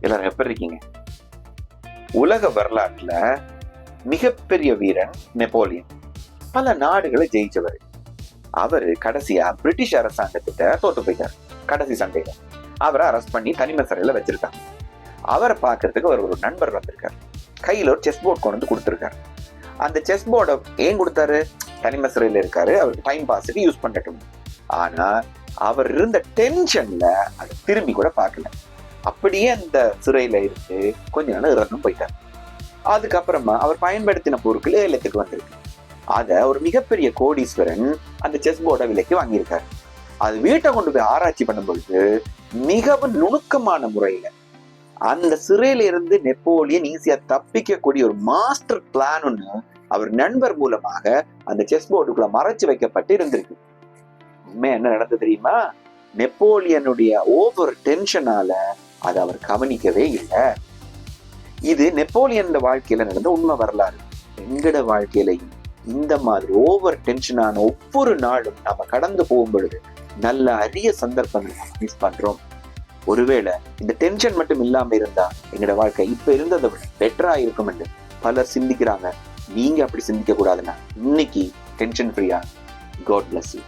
எல்லாரும் எப்படி இருக்கீங்க? உலக வரலாற்றுல மிகப்பெரிய வீரன் நெப்போலியன். பல நாடுகளை ஜெயிச்சவர். அவரு கடைசியா பிரிட்டிஷ் அரசாங்கத்திட்ட தோத்து போயிட்டார் கடைசி சண்டையில. அவரை அரெஸ்ட் பண்ணி தனிமை சிறையில வச்சிருக்காங்க. அவரை பார்க்கறதுக்கு அவர் ஒரு நண்பர் வந்திருக்காரு. கையில ஒரு செஸ் போர்ட் கொண்டு வந்து கொடுத்துருக்காரு. அந்த செஸ் போர்டை ஏன் கொடுத்தாரு? தனிமை சிறையில இருக்காரு, அவருக்கு டைம் பாஸுக்கு யூஸ் பண்ணட்டும். ஆனா அவர் இருந்த டென்ஷன்ல அதை திரும்பி கூட பார்க்கல. அப்படியே அந்த சிறையில இருந்து கொஞ்ச நாள் இறந்தும் போயிட்டார். அதுக்கப்புறமா அவர் பயன்படுத்தின பொருட்கள் ஏலத்துக்கு வந்திருக்கு. அத ஒரு மிகப்பெரிய கோடீஸ்வரன் அந்த செஸ் போர்டை விலைக்கு வாங்கியிருக்காரு. அது வீட்டை கொண்டு போய் ஆராய்ச்சி பண்ணும் பொழுது மிகவும் நுணுக்கமான முறையில அந்த சிறையில இருந்து நெப்போலியன் ஈஸியா தப்பிக்கக்கூடிய ஒரு மாஸ்டர் பிளான் ஒண்ணு அவர் நண்பர் மூலமாக அந்த செஸ் போர்டுக்குள்ள மறைச்சு வைக்கப்பட்டு இருந்திருக்கு. உண்மை என்ன நடந்தது தெரியுமா? நெப்போலியனுடைய ஓவர் டென்ஷனால அதை அவர் கவனிக்கவே இல்லை. இது நெப்போலியன் வாழ்க்கையில நடந்த உண்மை வரலாறு. எங்கட வாழ்க்கையிலையும் இந்த மாதிரி ஓவர் டென்ஷனான ஒவ்வொரு நாளும் நம்ம கடந்து போகும் பொழுது நல்ல அரிய சந்தர்ப்பங்களை மிஸ் பண்றோம். ஒருவேளை இந்த டென்ஷன் மட்டும் இல்லாம இருந்தா எங்களோட வாழ்க்கை இப்ப இருந்ததை விட பெட்டரா இருக்கும் என்று பலர் சிந்திக்கிறாங்க. நீங்க அப்படி சிந்திக்க கூடாதுன்னா இன்னைக்கு டென்ஷன் ஃப்ரீயா. God bless you.